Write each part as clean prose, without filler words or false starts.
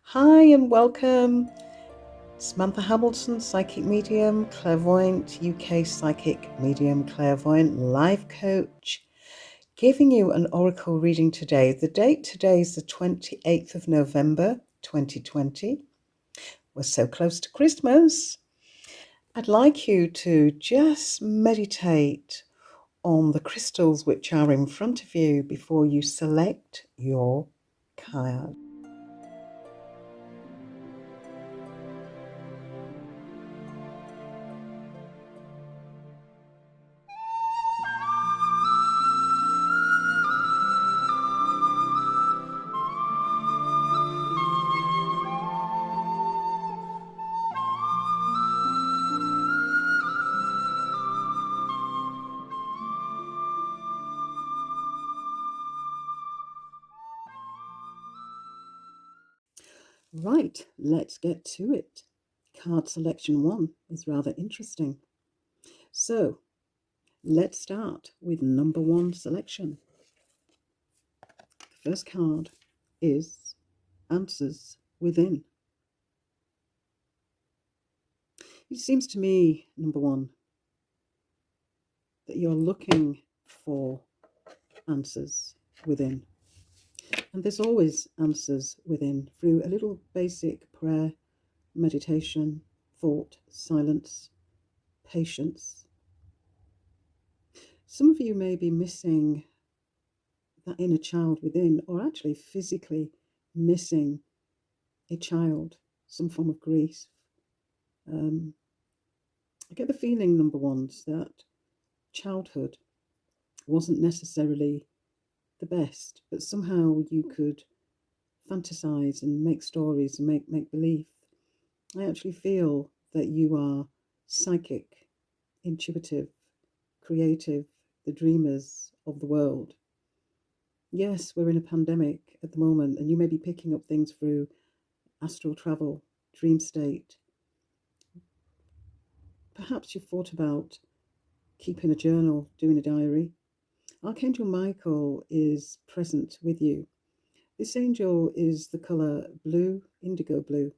Hi and welcome. Samantha Hamilton, psychic medium, clairvoyant, UK psychic medium, clairvoyant, life coach, giving you an oracle reading today. The date today is the 28th of November, 2020. We're so close to Christmas. I'd like you to just meditate on the crystals which are in front of you before you select your card. Right, let's get to it. Card selection 1 is rather interesting. So, let's start with number 1 selection. The first card is Answers Within. It seems to me, number 1, that you're looking for answers within. And there's always answers within through a little basic prayer, meditation, thought, silence, patience. Some of you may be missing that inner child within, or actually physically missing a child, some form of grief. I get the feeling, number 1, that childhood wasn't necessarily the best, but somehow you could fantasize and make stories and make believe. I actually feel that you are psychic, intuitive, creative, the dreamers of the world. Yes, we're in a pandemic at the moment, and you may be picking up things through astral travel, dream state. Perhaps you've thought about keeping a journal, doing a diary. Archangel Michael is present with you. This angel is the colour blue, indigo blue.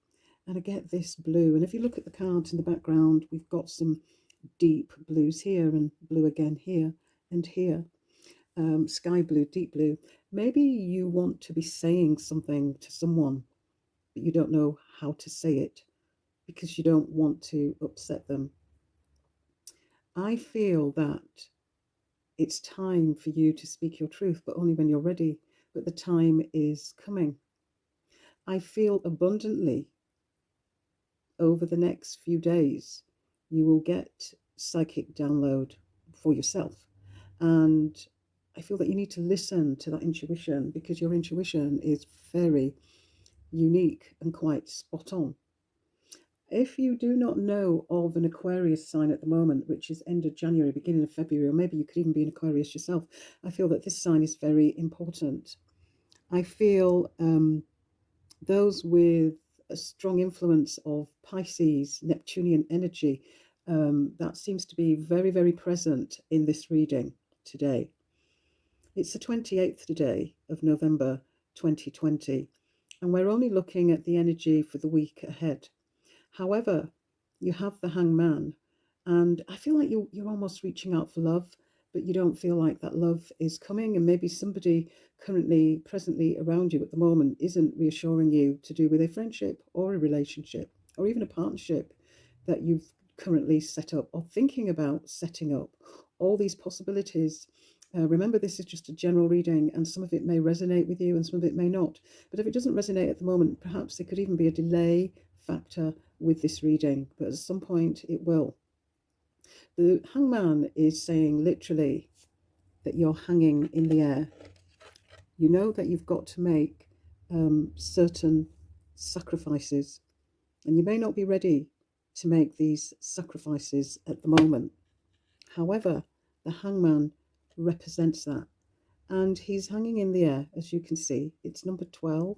And I get this blue. And if you look at the cards in the background, we've got some deep blues here and blue again here and here. Sky blue, deep blue. Maybe you want to be saying something to someone, but you don't know how to say it because you don't want to upset them. I feel that it's time for you to speak your truth, but only when you're ready. But the time is coming. I feel abundantly over the next few days, you will get psychic download for yourself. And I feel that you need to listen to that intuition because your intuition is very unique and quite spot on. If you do not know of an Aquarius sign at the moment, which is end of January, beginning of February, or maybe you could even be an Aquarius yourself, I feel that this sign is very important. I feel those with a strong influence of Pisces, Neptunian energy, that seems to be very, very present in this reading today. It's the 28th today of November 2020, and we're only looking at the energy for the week ahead. However, you have the hangman, and I feel like you're almost reaching out for love, but you don't feel like that love is coming, and maybe somebody currently, presently around you at the moment isn't reassuring you to do with a friendship or a relationship or even a partnership that you've currently set up or thinking about setting up. All these possibilities. Remember, this is just a general reading, and some of it may resonate with you and some of it may not. But if it doesn't resonate at the moment, perhaps there could even be a delay factor with this reading, but at some point it will. The hangman is saying literally that you're hanging in the air. You know that you've got to make certain sacrifices, and you may not be ready to make these sacrifices at the moment. However, the hangman represents that, and he's hanging in the air, as you can see. It's number 12,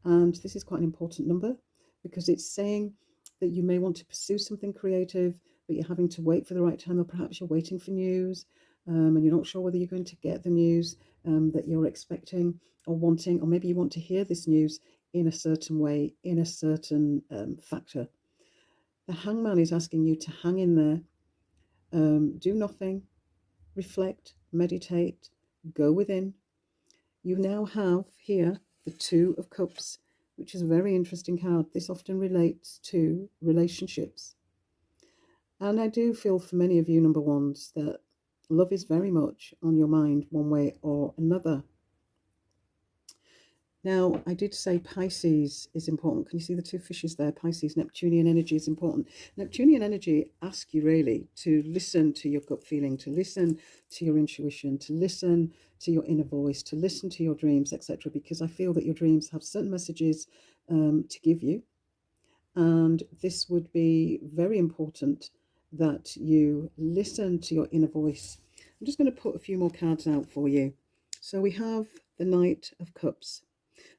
and this is quite an important number because it's saying that you may want to pursue something creative, but you're having to wait for the right time, or perhaps you're waiting for news, and you're not sure whether you're going to get the news that you're expecting or wanting, or maybe you want to hear this news in a certain way, in a certain factor. The hangman is asking you to hang in there, do nothing, reflect, meditate, go within. You now have here the Two of Cups, which is a very interesting card. This often relates to relationships. And I do feel for many of you, number ones, that love is very much on your mind one way or another. Now, I did say Pisces is important. Can you see the two fishes there? Pisces, Neptunian energy is important. Neptunian energy asks you really to listen to your gut feeling, to listen to your intuition, to listen to your inner voice, to listen to your dreams, etc. Because I feel that your dreams have certain messages to give you. And this would be very important that you listen to your inner voice. I'm just going to put a few more cards out for you. So we have the Knight of Cups.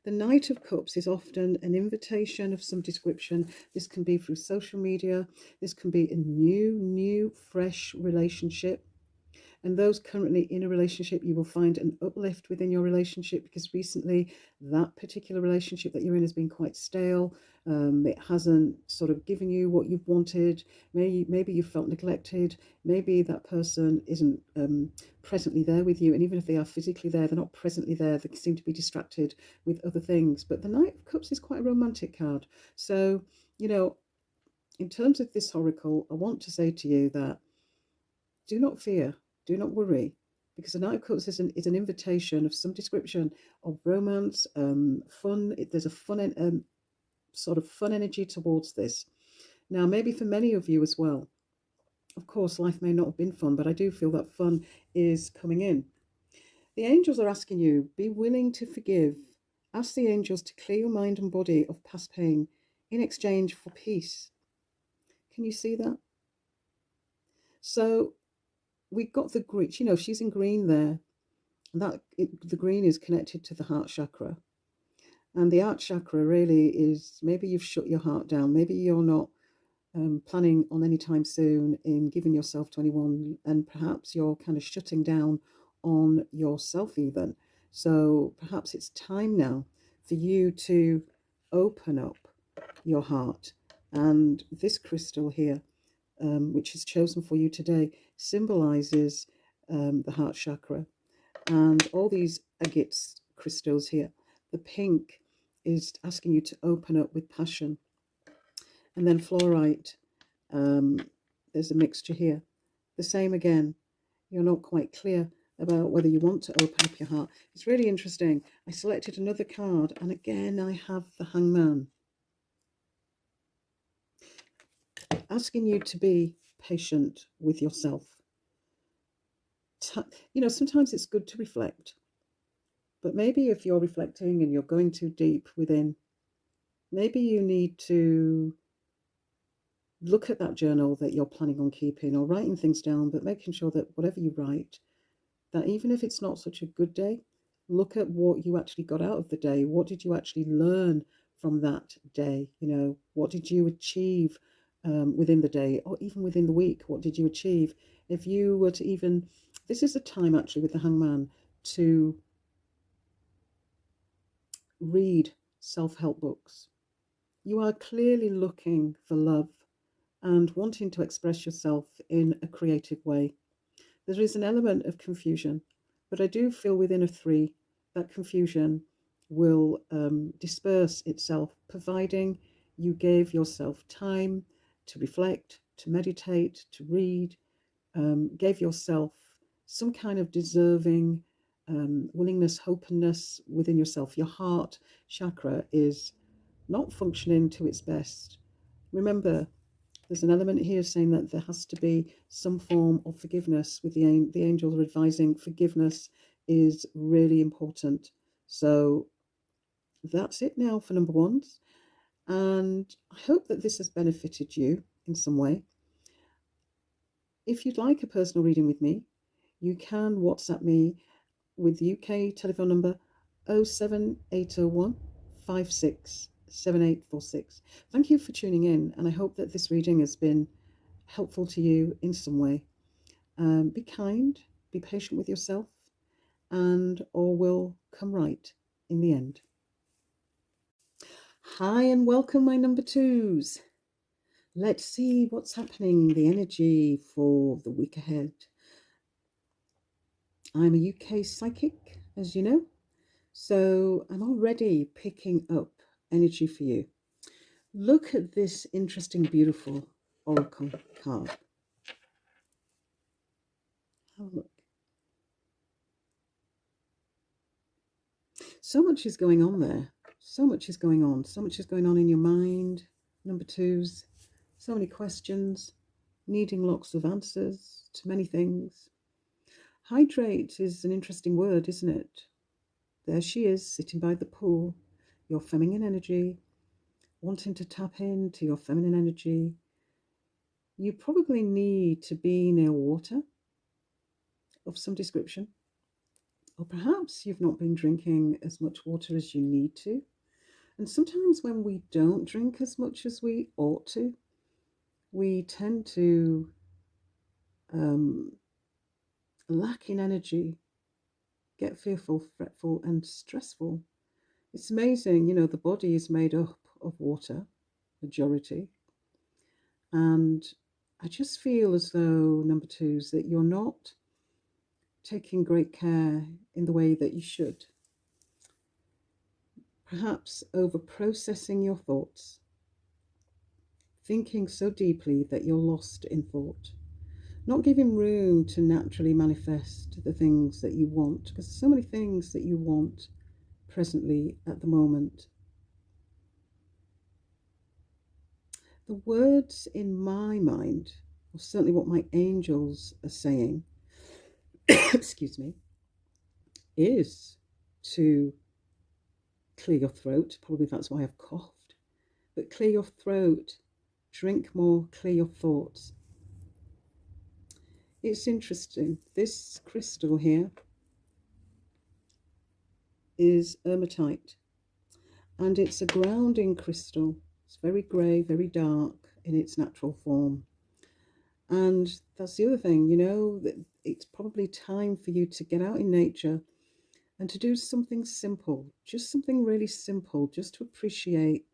The Knight of Cups is often an invitation of some description. This can be through social media. This can be a new, fresh relationship. And those currently in a relationship, you will find an uplift within your relationship because recently that particular relationship that you're in has been quite stale. It hasn't sort of given you what you've wanted. Maybe you felt neglected. Maybe that person isn't presently there with you. And even if they are physically there, they're not presently there. They seem to be distracted with other things. But the Knight of Cups is quite a romantic card. So, in terms of this oracle, I want to say to you that do not fear, do not worry, because the Knight of Cups is an invitation of some description of romance, fun. There's a fun, sort of fun energy towards this. Now, maybe for many of you as well. Of course, life may not have been fun, but I do feel that fun is coming in. The angels are asking you, be willing to forgive. Ask the angels to clear your mind and body of past pain in exchange for peace. Can you see that? So we got the green, she's in green there. The green is connected to the heart chakra. And the heart chakra really is, maybe you've shut your heart down. Maybe you're not planning on any time soon in giving yourself to anyone. And perhaps you're kind of shutting down on yourself even. So perhaps it's time now for you to open up your heart. And this crystal here, which is chosen for you today, symbolizes the heart chakra. And all these agates crystals here, the pink is asking you to open up with passion. And then fluorite, there's a mixture here. The same again, you're not quite clear about whether you want to open up your heart. It's really interesting. I selected another card, and again I have the Hangman, asking you to be patient with yourself. Sometimes it's good to reflect, but maybe if you're reflecting and you're going too deep within, maybe you need to look at that journal that you're planning on keeping or writing things down, but making sure that whatever you write, that even if it's not such a good day, look at what you actually got out of the day. What did you actually learn from that day? What did you achieve within the day or even within the week? What did you achieve? If you were to even, this is a time actually with the Hangman to read self-help books. You are clearly looking for love and wanting to express yourself in a creative way. There is an element of confusion, but I do feel within a 3 that confusion will disperse itself, providing you gave yourself time to reflect, to meditate, to read, gave yourself some kind of deserving willingness, openness within yourself. Your heart chakra is not functioning to its best. Remember, there's an element here saying that there has to be some form of forgiveness. With the angels are advising forgiveness is really important. So that's it now for number ones. And I hope that this has benefited you in some way. If you'd like a personal reading with me, you can WhatsApp me with the UK telephone number 07801 567846. Thank you for tuning in, and I hope that this reading has been helpful to you in some way. Be kind, be patient with yourself, and all will come right in the end. Hi and welcome, my number twos. Let's see what's happening, the energy for the week ahead. I'm a UK psychic, as you know, so I'm already picking up energy for you. Look at this interesting, beautiful oracle card. Have a look. So much is going on there. So much is going on. So much is going on in your mind, number twos. So many questions, needing lots of answers to many things. Hydrate is an interesting word, isn't it? There she is, sitting by the pool, your feminine energy, wanting to tap into your feminine energy. You probably need to be near water of some description, or perhaps you've not been drinking as much water as you need to. And sometimes when we don't drink as much as we ought to, we tend to lack in energy, get fearful, fretful, and stressful. It's amazing, the body is made up of water, majority. And I just feel as though, number twos, that you're not taking great care in the way that you should. Perhaps over processing your thoughts, thinking so deeply that you're lost in thought, not giving room to naturally manifest the things that you want, because there's so many things that you want presently at the moment. The words in my mind, or certainly what my angels are saying, excuse me, is to clear your throat. Probably that's why I've coughed. But clear your throat, drink more, clear your thoughts. It's interesting. This crystal here is hematite, and it's a grounding crystal. It's very grey, very dark in its natural form. And that's the other thing, that it's probably time for you to get out in nature and to do something simple, just something really simple, just to appreciate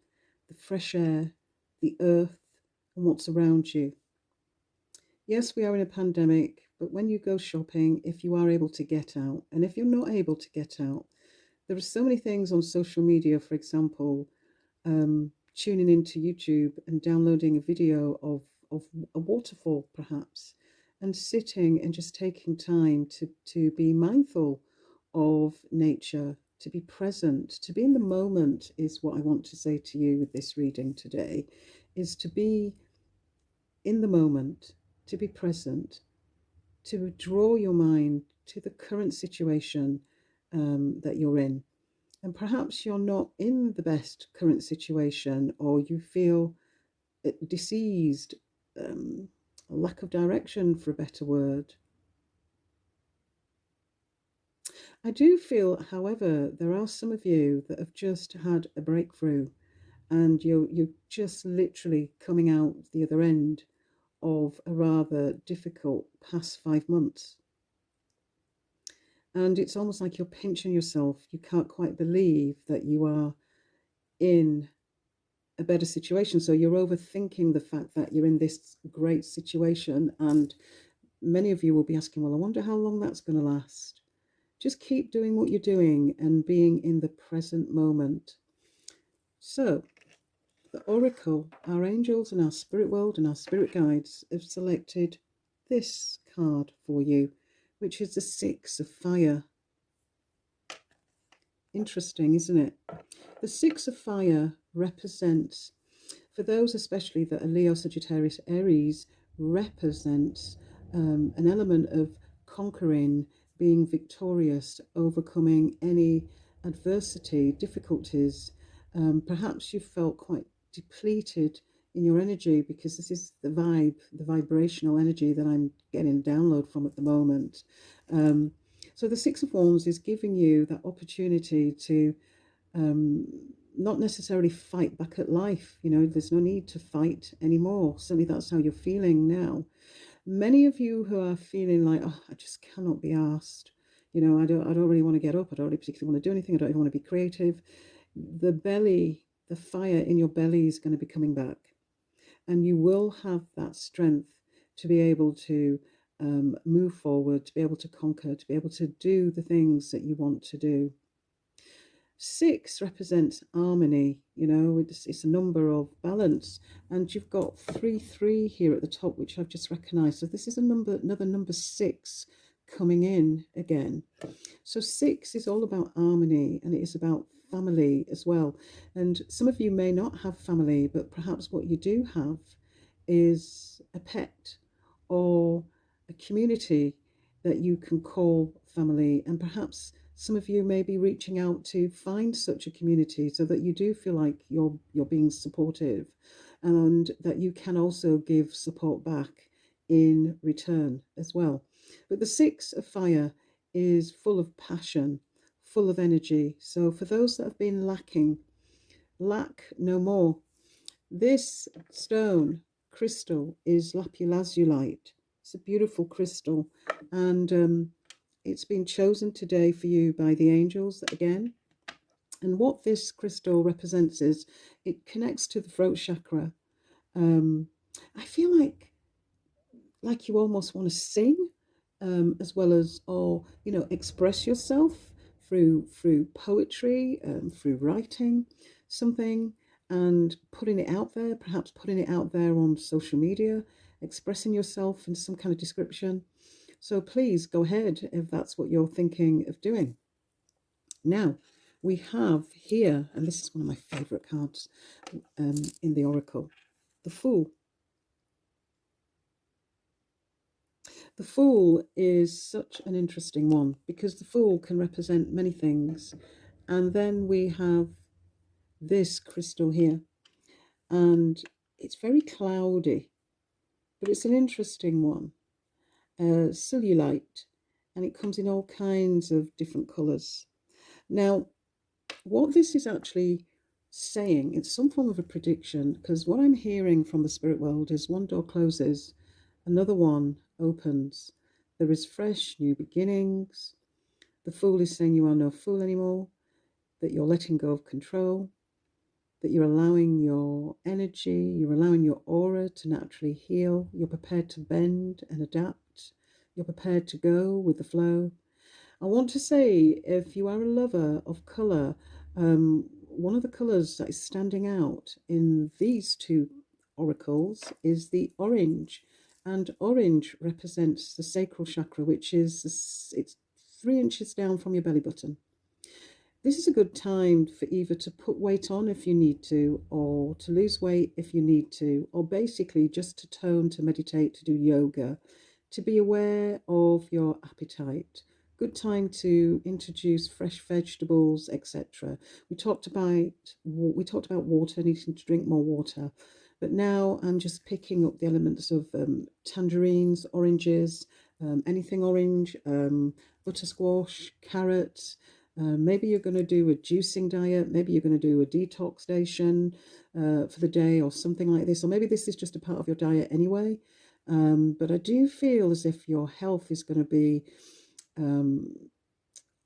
the fresh air, the earth, and what's around you. Yes, we are in a pandemic, but when you go shopping, if you are able to get out, and if you're not able to get out, there are so many things on social media, for example, tuning into YouTube and downloading a video of a waterfall, perhaps, and sitting and just taking time to be mindful of nature, to be present, to be in the moment is what I want to say to you with this reading today, is to be in the moment, to be present, to draw your mind to the current situation that you're in. And perhaps you're not in the best current situation, or you feel diseased, a lack of direction, for a better word. I do feel, however, there are some of you that have just had a breakthrough, and you're just literally coming out the other end of a rather difficult past 5 months. And it's almost like you're pinching yourself. You can't quite believe that you are in a better situation. So you're overthinking the fact that you're in this great situation. And many of you will be asking, well, I wonder how long that's going to last. Just keep doing what you're doing and being in the present moment. So the oracle, our angels and our spirit world and our spirit guides have selected this card for you, which is the Six of Fire. Interesting, isn't it? The Six of Fire represents, for those especially that are Leo, Sagittarius, Aries, represents an element of conquering, being victorious, overcoming any adversity, difficulties. Perhaps you felt quite depleted in your energy, because this is the vibe, the vibrational energy that I'm getting download from at the moment. So the Six of Wands is giving you that opportunity to not necessarily fight back at life. There's no need to fight anymore. Certainly that's how you're feeling now. Many of you who are feeling like, oh, I just cannot be asked. I don't really want to get up. I don't really particularly want to do anything. I don't even want to be creative. The belly the fire in your belly is going to be coming back, and you will have that strength to be able to move forward, to be able to conquer, to be able to do the things that you want to do. 6 represents harmony, it's a number of balance. And you've got 3 here at the top, which I've just recognized. So this is another number 6 coming in again. So 6 is all about harmony, and it is about family as well. And some of you may not have family, but perhaps what you do have is a pet or a community that you can call family. And perhaps some of you may be reaching out to find such a community so that you do feel like you're being supportive, and that you can also give support back in return as well. But the 6 of fire is full of passion, full of energy. So for those that have been lacking, lack no more. This stone crystal is lapulazulite. It's a beautiful crystal, and it's been chosen today for you by the angels again. And what this crystal represents is it connects to the throat chakra. I feel like you almost want to sing, as well as, or express yourself through poetry, through writing something and putting it out there, perhaps putting it out there on social media, expressing yourself in some kind of description. So please go ahead if that's what you're thinking of doing. Now, we have here, and this is one of my favorite cards in the Oracle, the Fool. The Fool is such an interesting one because the Fool can represent many things. And then we have this crystal here, and it's very cloudy, but it's an interesting one. Cellulite, and it comes in all kinds of different colours. Now, what this is actually saying, it's some form of a prediction, because what I'm hearing from the spirit world is one door closes, another one opens. There is fresh new beginnings. The Fool is saying you are no fool anymore, that you're letting go of control, that you're allowing your energy, you're allowing your aura to naturally heal. You're prepared to bend and adapt. You're prepared to go with the flow. I want to say, if you are a lover of colour, one of the colours that is standing out in these 2 oracles is the orange. And orange represents the sacral chakra, which is, it's 3 inches down from your belly button. This is a good time for either to put weight on if you need to, or to lose weight if you need to, or basically just to tone, to meditate, to do yoga, to be aware of your appetite. Good time to introduce fresh vegetables, etc. We talked about water, needing to drink more water, but now I'm just picking up the elements of tangerines, oranges, anything orange, buttersquash, carrots. Maybe you're going to do a juicing diet. Maybe you're going to do a detox station for the day or something like this. Or maybe this is just a part of your diet anyway. But I do feel as if your health is going to be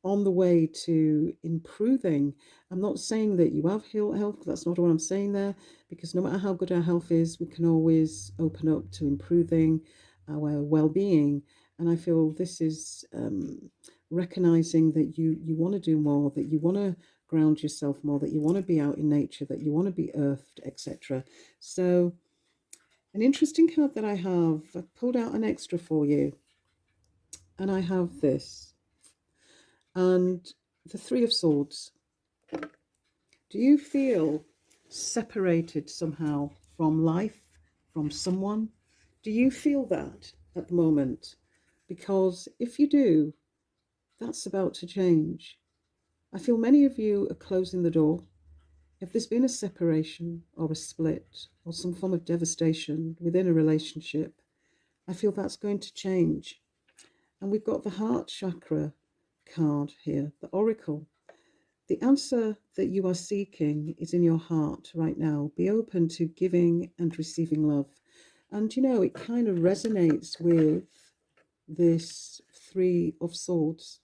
on the way to improving. I'm not saying that you have health. That's not what I'm saying there. Because no matter how good our health is, we can always open up to improving our well-being. And I feel this is recognizing that you want to do more, that you want to ground yourself more, that you want to be out in nature, that you want to be earthed, etc. So an interesting card that I've pulled out an extra for you, and I have this, and the 3 of Swords. Do you feel separated somehow from life, from someone? Do you feel that at the moment? Because if you do, that's about to change. I feel many of you are closing the door. If there's been a separation or a split or some form of devastation within a relationship, I feel that's going to change. And we've got the heart chakra card here, the oracle. The answer that you are seeking is in your heart right now. Be open to giving and receiving love. And it kind of resonates with this 3 of Swords,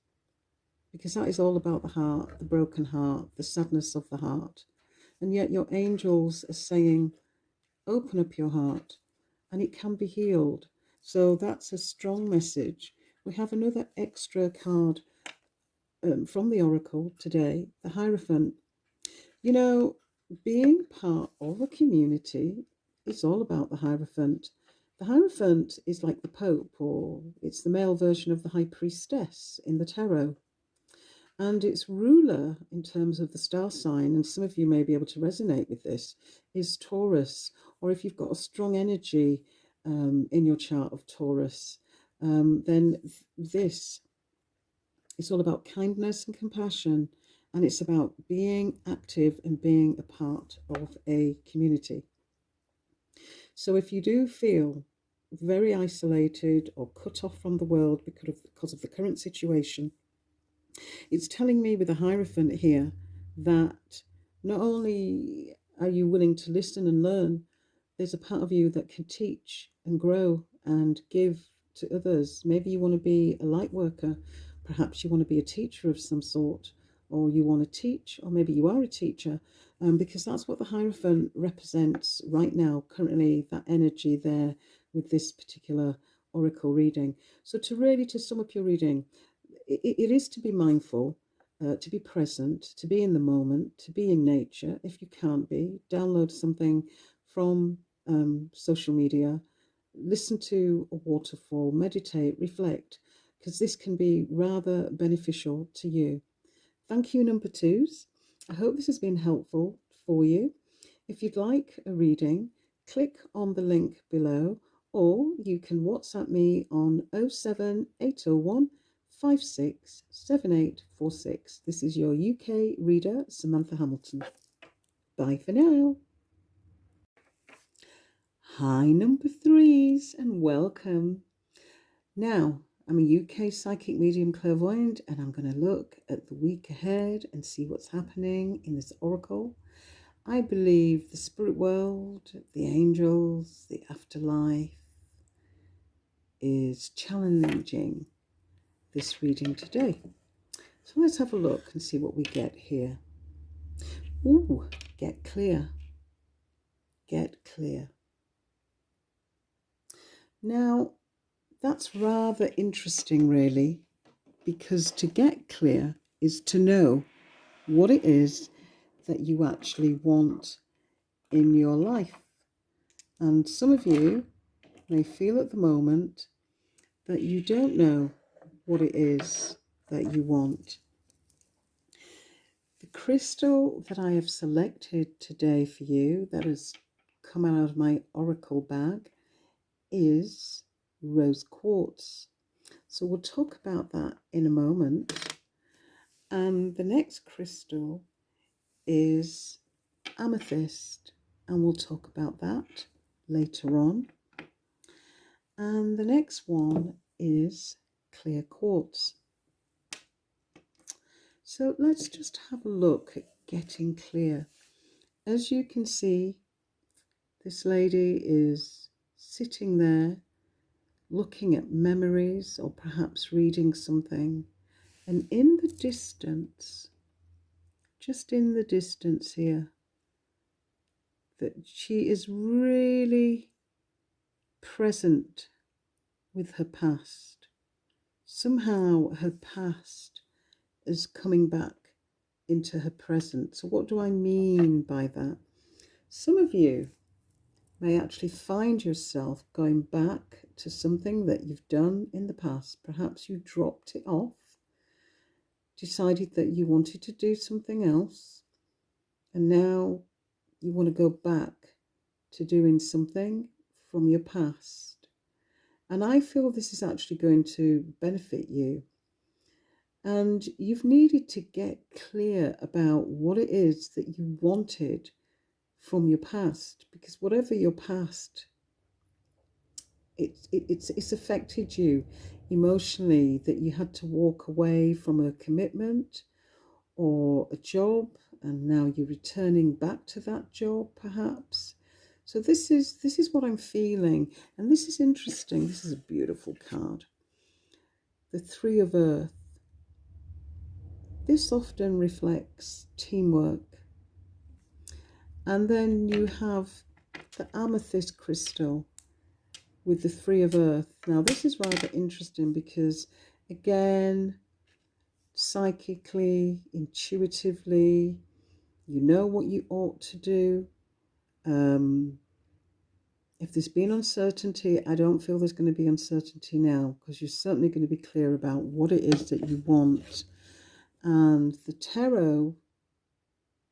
because that is all about the heart, the broken heart, the sadness of the heart. And yet your angels are saying, open up your heart and it can be healed. So that's a strong message. We have another extra card from the Oracle today, the Hierophant. You know, being part of a community is all about the Hierophant. The Hierophant is like the Pope, or it's the male version of the High Priestess in the Tarot. And its ruler, in terms of the star sign, and some of you may be able to resonate with this, is Taurus. Or if you've got a strong energy in your chart of Taurus, then this is all about kindness and compassion. And it's about being active and being a part of a community. So if you do feel very isolated or cut off from the world because of the current situation, it's telling me with the Hierophant here that not only are you willing to listen and learn, there's a part of you that can teach and grow and give to others. Maybe you want to be a light worker, perhaps you want to be a teacher of some sort, or you want to teach, or maybe you are a teacher, because that's what the Hierophant represents right now, currently, that energy there with this particular oracle reading. So to sum up your reading, it is to be mindful, to be present, to be in the moment, to be in nature. If you can't be, download something from social media, listen to a waterfall, meditate, reflect, because this can be rather beneficial to you. Thank you, number twos. I hope this has been helpful for you. If you'd like a reading, click on the link below, or you can WhatsApp me on 07801 567846. This is your UK reader, Samantha Hamilton. Bye for now. Hi, number threes, and welcome. Now, I'm a UK psychic medium clairvoyant, and I'm going to look at the week ahead and see what's happening in this oracle. I believe the spirit world, the angels, the afterlife is challenging this reading today. So let's have a look and see what we get here. Ooh, get clear. Get clear. Now, that's rather interesting, really, because to get clear is to know what it is that you actually want in your life. And some of you may feel at the moment that you don't know what it is that you want. The crystal that I have selected today for you, that has come out of my oracle bag, is rose quartz. So we'll talk about that in a moment. And the next crystal is amethyst, and we'll talk about that later on. And the next one is clear quartz. So let's just have a look at getting clear. As you can see, this lady is sitting there looking at memories or perhaps reading something. And in the distance, just in the distance here, that she is really present with her past. Somehow her past is coming back into her present. So what do I mean by that? Some of you may actually find yourself going back to something that you've done in the past. Perhaps you dropped it off, decided that you wanted to do something else, and now you want to go back to doing something from your past. And I feel this is actually going to benefit you. And you've needed to get clear about what it is that you wanted from your past, because whatever your past, it's affected you emotionally, that you had to walk away from a commitment or a job, and now you're returning back to that job perhaps. So this is what I'm feeling, and this is interesting. This is a beautiful card, the Three of Earth. This often reflects teamwork. And then you have the amethyst crystal with the Three of Earth. Now this is rather interesting because, again, psychically, intuitively, you know what you ought to do. If there's been uncertainty, I don't feel there's going to be uncertainty now, because you're certainly going to be clear about what it is that you want. And the tarot,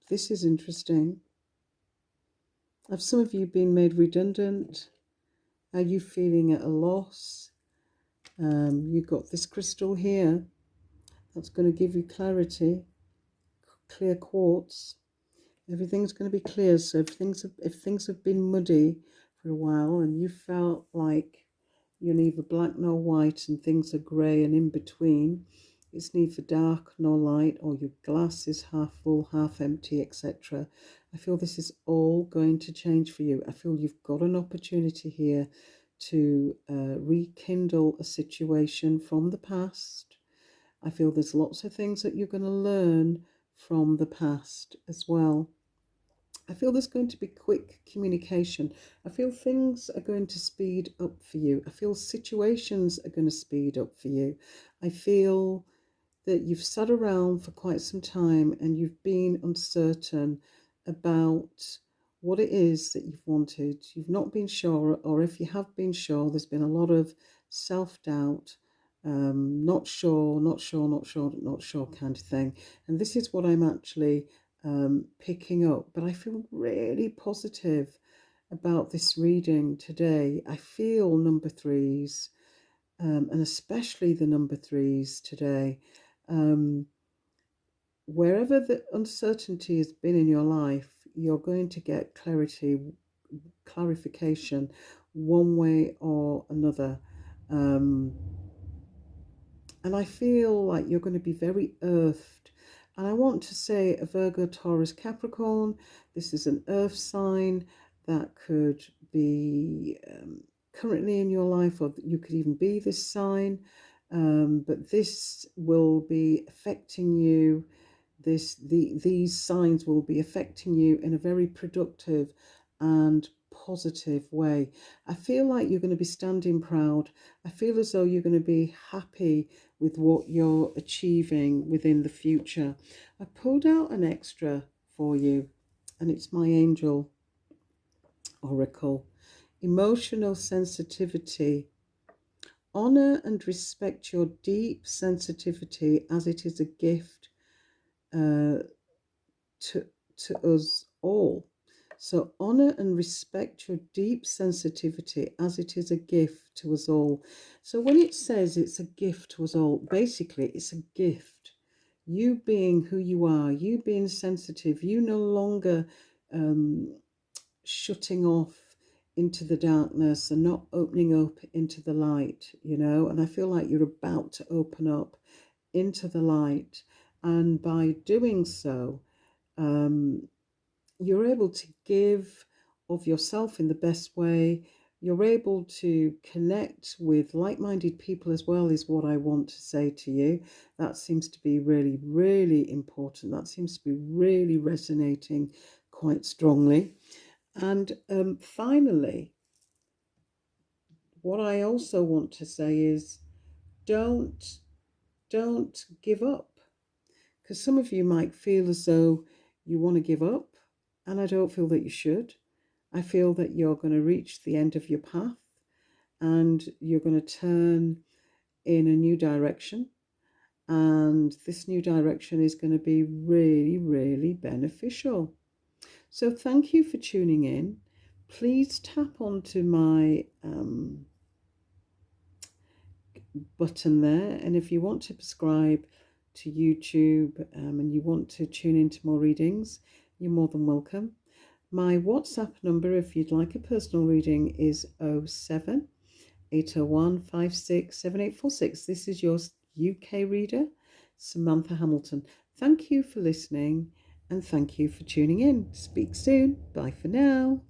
this is interesting. Have some of you been made redundant? Are you feeling at a loss? You've got this crystal here that's going to give you clarity, clear quartz. Everything's going to be clear. So if things have been muddy for a while and you felt like you're neither black nor white and things are grey and in between, it's neither dark nor light, or your glass is half full, half empty, etc. I feel this is all going to change for you. I feel you've got an opportunity here to rekindle a situation from the past. I feel there's lots of things that you're going to learn from the past as well. I feel there's going to be quick communication. I feel things are going to speed up for you. I feel situations are going to speed up for you. I feel that you've sat around for quite some time and you've been uncertain about what it is that you've wanted. You've not been sure, or if you have been sure, there's been a lot of self-doubt, not sure, not sure, not sure, not sure kind of thing. And this is what I'm actually picking up. But I feel really positive about this reading today. I feel number threes, and especially the number threes today. Wherever the uncertainty has been in your life, you're going to get clarification one way or another. And I feel like you're going to be very earthed. And I want to say a Virgo, Taurus, Capricorn. This is an earth sign that could be currently in your life, or you could even be this sign. But this will be affecting you. These signs will be affecting you in a very productive and positive way. I feel like you're going to be standing proud. I feel as though you're going to be happy with what you're achieving within the future. I pulled out an extra for you, and it's my angel oracle. Emotional sensitivity. Honor and respect your deep sensitivity, as it is a gift to us all. So honor and respect your deep sensitivity, as it is a gift to us all. So when it says it's a gift to us all, basically it's a gift. You being who you are, you being sensitive, you no longer shutting off into the darkness and not opening up into the light, and I feel like you're about to open up into the light. And by doing so, you're able to give of yourself in the best way. You're able to connect with like-minded people as well, is what I want to say to you. That seems to be really, really important. That seems to be really resonating quite strongly. And finally, what I also want to say is don't give up. Because some of you might feel as though you want to give up, and I don't feel that you should. I feel that you're going to reach the end of your path and you're going to turn in a new direction. And this new direction is going to be really, really beneficial. So thank you for tuning in. Please tap onto my button there. And if you want to subscribe to YouTube and you want to tune into more readings, you're more than welcome. My WhatsApp number, if you'd like a personal reading, is 07 801 567846. This is your UK reader, Samantha Hamilton. Thank you for listening and thank you for tuning in. Speak soon. Bye for now.